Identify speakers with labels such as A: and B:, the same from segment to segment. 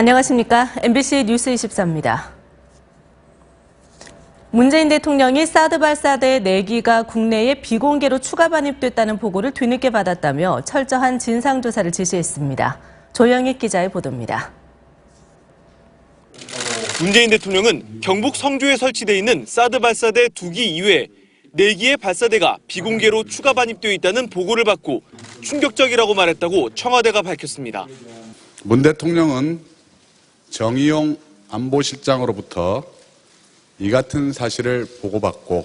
A: 안녕하십니까. MBC 뉴스 24입니다. 문재인 대통령이 사드 발사대 4기가 국내에 비공개로 추가 반입됐다는 보고를 뒤늦게 받았다며 철저한 진상조사를 지시했습니다. 조영익 기자의 보도입니다.
B: 문재인 대통령은 경북 성주에 설치돼 있는 사드 발사대 2기 이외에 4기의 발사대가 비공개로 추가 반입되어 있다는 보고를 받고 충격적이라고 말했다고 청와대가 밝혔습니다.
C: 문 대통령은 정의용 안보실장으로부터 이 같은 사실을 보고받고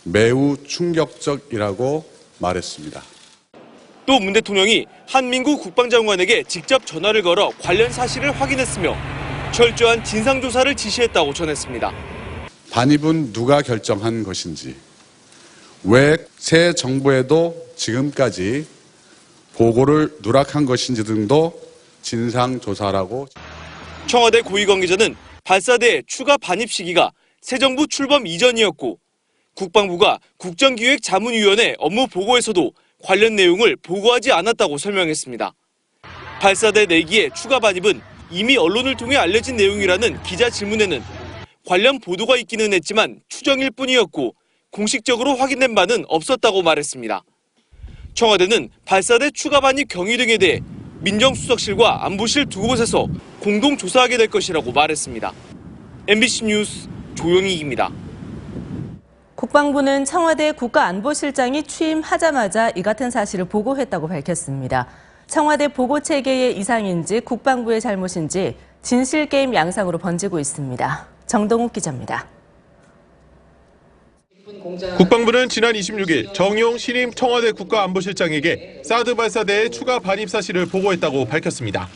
C: 매우 충격적이라고 말했습니다.
B: 또 문 대통령이 한민구 국방장관에게 직접 전화를 걸어 관련 사실을 확인했으며 철저한 진상조사를 지시했다고 전했습니다.
C: 반입은 누가 결정한 것인지, 왜 새 정부에도 지금까지 보고를 누락한 것인지 등도 진상조사라고.
B: 청와대 고위 관계자는 발사대의 추가 반입 시기가 새 정부 출범 이전이었고 국방부가 국정기획자문위원회 업무 보고에서도 관련 내용을 보고하지 않았다고 설명했습니다. 발사대 4기의 추가 반입은 이미 언론을 통해 알려진 내용이라는 기자 질문에는 관련 보도가 있기는 했지만 추정일 뿐이었고 공식적으로 확인된 바는 없었다고 말했습니다. 청와대는 발사대 추가 반입 경위 등에 대해 민정수석실과 안보실 두 곳에서 공동 조사하게 될 것이라고 말했습니다. MBC 뉴스 조영익입니다.
A: 국방부는 청와대 국가안보실장이 취임하자마자 이 같은 사실을 보고했다고 밝혔습니다. 청와대 보고 체계의 이상인지 국방부의 잘못인지 진실게임 양상으로 번지고 있습니다. 정동욱 기자입니다.
D: 국방부는 지난 26일 정의용 신임 청와대 국가안보실장에게 사드 발사대의 추가 반입 사실을 보고했다고 밝혔습니다.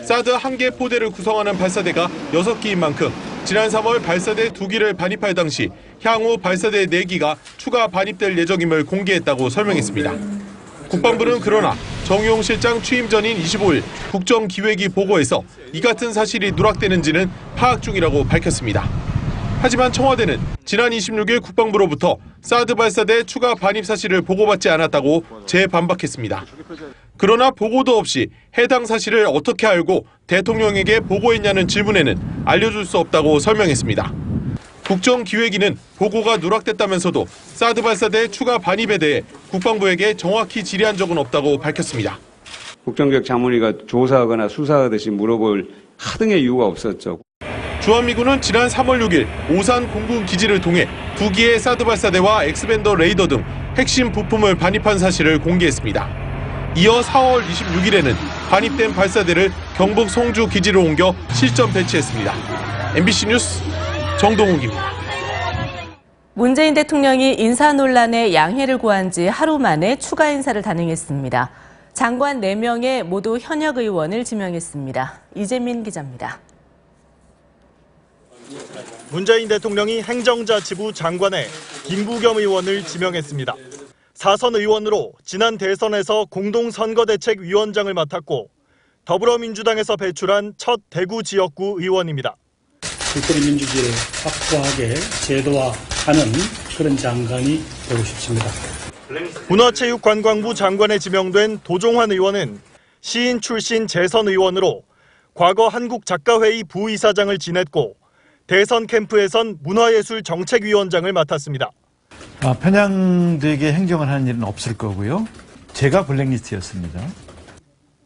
D: 사드 1개 포대를 구성하는 발사대가 6기인 만큼 지난 3월 발사대 2기를 반입할 당시 향후 발사대 4기가 추가 반입될 예정임을 공개했다고 설명했습니다. 국방부는 그러나 정의용 실장 취임 전인 25일 국정기획위 보고에서 이 같은 사실이 누락되는지는 파악 중이라고 밝혔습니다. 하지만 청와대는 지난 26일 국방부로부터 사드 발사대 추가 반입 사실을 보고받지 않았다고 재반박했습니다. 그러나 보고도 없이 해당 사실을 어떻게 알고 대통령에게 보고했냐는 질문에는 알려줄 수 없다고 설명했습니다. 국정기획위는 보고가 누락됐다면서도 사드 발사대 추가 반입에 대해 국방부에게 정확히 질의한 적은 없다고 밝혔습니다.
E: 국정기획자문위가 조사하거나 수사하듯이 물어볼 하등의 이유가 없었죠.
D: 주한미군은 지난 3월 6일 오산 공군 기지를 통해 2기의 사드 발사대와 엑스밴더 레이더 등 핵심 부품을 반입한 사실을 공개했습니다. 이어 4월 26일에는 반입된 발사대를 경북 성주 기지로 옮겨 실전 배치했습니다. MBC 뉴스 정동욱입니다.
A: 문재인 대통령이 인사 논란에 양해를 구한 지 하루 만에 추가 인사를 단행했습니다. 장관 4명의 모두 현역 의원을 지명했습니다. 이재민 기자입니다.
F: 문재인 대통령이 행정자 지부 장관에 김부겸 의원을 지명했습니다. 4선 의원으로 지난 대선에서 공동선거대책위원장을 맡았고 더불어민주당에서 배출한 첫 대구 지역구 의원입니다.
G: 길거리 민주주의를 확고하게 제도화하는 그런 장관이 되고 싶습니다.
F: 문화체육관광부 장관에 지명된 도종환 의원은 시인 출신 재선 의원으로 과거 한국작가회의 부이사장을 지냈고 대선 캠프에선 문화예술정책위원장을 맡았습니다.
H: 편향되게 행정을 하는 일은 없을 거고요. 제가 블랙리스트였습니다.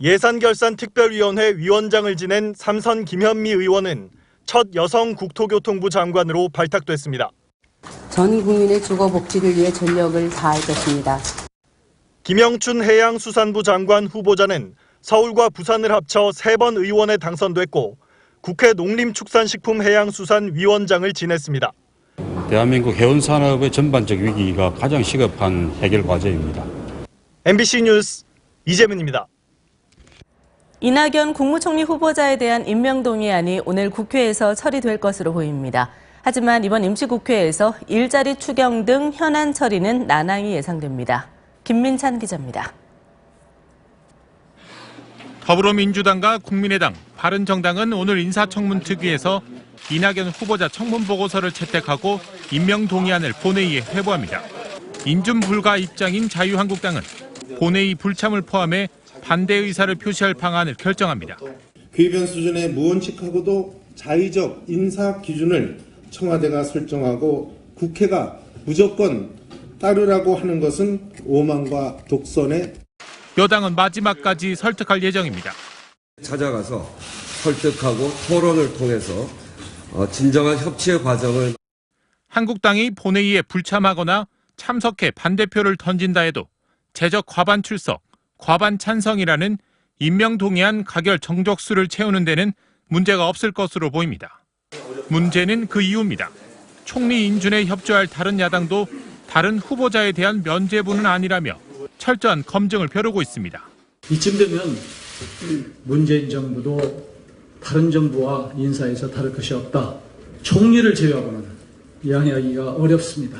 F: 예산결산특별위원회 위원장을 지낸 3선 김현미 의원은 첫 여성 국토교통부 장관으로 발탁됐습니다.
I: 전 국민의 주거 복지를 위해 전력을 다할 것입니다.
F: 김영춘 해양수산부 장관 후보자는 서울과 부산을 합쳐 3번 의원에 당선됐고 국회 농림축산식품해양수산위원장을 지냈습니다.
J: 대한민국 해운산업의 전반적 위기가 가장 시급한 해결 과제입니다.
F: MBC 뉴스 이재민입니다.
A: 이낙연 국무총리 후보자에 대한 임명동의안이 오늘 국회에서 처리될 것으로 보입니다. 하지만 이번 임시국회에서 일자리 추경 등 현안 처리는 난항이 예상됩니다. 김민찬 기자입니다.
K: 더불어민주당과 국민의당, 바른정당은 오늘 인사청문특위에서 이낙연 후보자 청문보고서를 채택하고 임명동의안을 본회의에 회부합니다. 인준 불가 입장인 자유한국당은 본회의 불참을 포함해 반대 의사를 표시할 방안을 결정합니다.
L: 궤변 수준의 무원칙하고도 자의적 인사 기준을 청와대가 설정하고 국회가 무조건 따르라고 하는 것은 오만과 독선의
K: 여당은 마지막까지 설득할 예정입니다.
M: 찾아가서 설득하고 토론을 통해서 진정한 협치의 과정을
K: 한국당이 본회의에 불참하거나 참석해 반대표를 던진다 해도 제적 과반 출석, 과반 찬성이라는 임명동의안 가결 정족수를 채우는 데는 문제가 없을 것으로 보입니다. 문제는 그 이유입니다. 총리 인준에 협조할 다른 야당도 다른 후보자에 대한 면죄부는 아니라며 철저한 검증을 벼르고 있습니다.
G: 이쯤 되면 문재인 정부도 다른 정부와 인사에서 다를 것이 없다. 총리를 제외하고는 양해하기가 어렵습니다.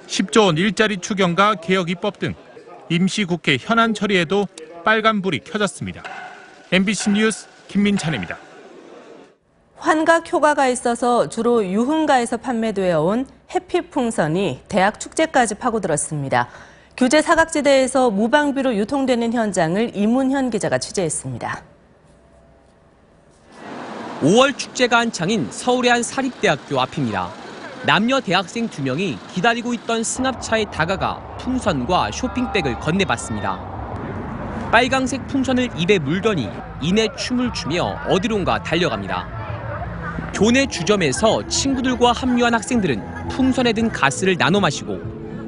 K: 10조 원 일자리 추경과 개혁 입법 등 임시국회 현안 처리에도 빨간불이 켜졌습니다. MBC 뉴스 김민찬입니다.
A: 환각 효과가 있어서 주로 유흥가에서 판매되어 온 해피풍선이 대학 축제까지 파고들었습니다. 규제 사각지대에서 무방비로 유통되는 현장을 이문현 기자가 취재했습니다.
N: 5월 축제가 한창인 서울의 한 사립대학교 앞입니다. 남녀 대학생 2명이 기다리고 있던 승합차에 다가가 풍선과 쇼핑백을 건네봤습니다. 빨강색 풍선을 입에 물더니 이내 춤을 추며 어디론가 달려갑니다. 교내 주점에서 친구들과 합류한 학생들은 풍선에 든 가스를 나눠 마시고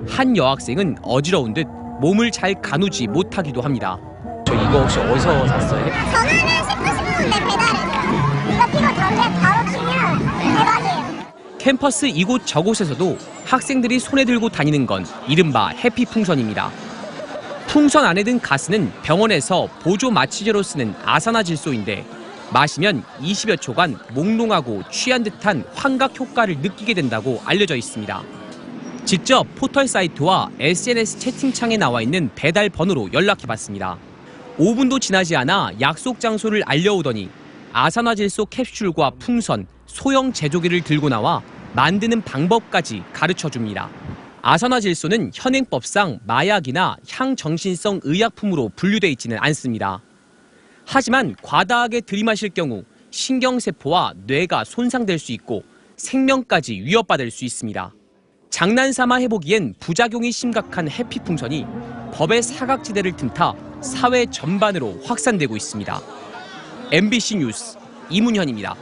N: 한 여학생은 어지러운 듯 몸을 잘 가누지 못하기도 합니다. 저 이거 혹시 어디서 샀어요?
O: 전화는 싣고 싶은데 배달해요. 이거 피고 담배 바로 키면 대박이에요.
N: 캠퍼스 이곳 저곳에서도 학생들이 손에 들고 다니는 건 이른바 해피풍선입니다. 풍선 안에 든 가스는 병원에서 보조 마취제로 쓰는 아산화질소인데 마시면 20여 초간 몽롱하고 취한 듯한 환각 효과를 느끼게 된다고 알려져 있습니다. 직접 포털 사이트와 SNS 채팅창에 나와 있는 배달 번호로 연락해봤습니다. 5분도 지나지 않아 약속 장소를 알려오더니 아산화질소 캡슐과 풍선, 소형 제조기를 들고 나와 만드는 방법까지 가르쳐줍니다. 아산화질소는 현행법상 마약이나 향정신성 의약품으로 분류돼 있지는 않습니다. 하지만 과다하게 들이마실 경우 신경세포와 뇌가 손상될 수 있고 생명까지 위협받을 수 있습니다. 장난삼아 해보기엔 부작용이 심각한 해피풍선이 법의 사각지대를 틈타 사회 전반으로 확산되고 있습니다. MBC 뉴스 이문현입니다.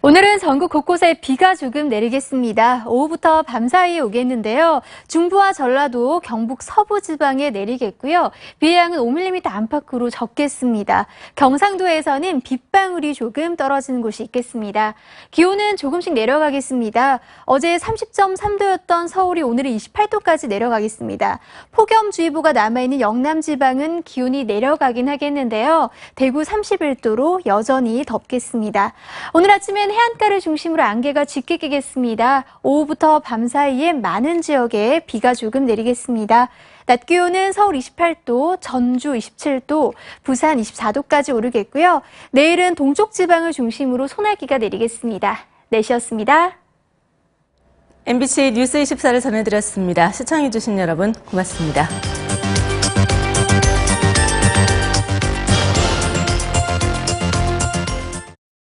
P: 오늘은 전국 곳곳에 비가 조금 내리겠습니다. 오후부터 밤사이에 오겠는데요. 중부와 전라도, 경북 서부 지방에 내리겠고요. 비의 양은 5mm 안팎으로 적겠습니다. 경상도에서는 빗방울이 조금 떨어지는 곳이 있겠습니다. 기온은 조금씩 내려가겠습니다. 어제 30.3도였던 서울이 오늘은 28도까지 내려가겠습니다. 폭염주의보가 남아있는 영남 지방은 기온이 내려가긴 하겠는데요. 대구 31도로 여전히 덥겠습니다. 오늘 아침엔 해안가를 중심으로 안개가 짙게 끼겠습니다. 오후부터 밤 사이에 많은 지역에 비가 조금 내리겠습니다. 낮 기온은 서울 28도, 전주 27도, 부산 24도까지 오르겠고요. 내일은 동쪽 지방을 중심으로 소나기가 내리겠습니다. 내시였습니다.
A: MBC 뉴스 24를 전해드렸습니다. 시청해주신 여러분 고맙습니다.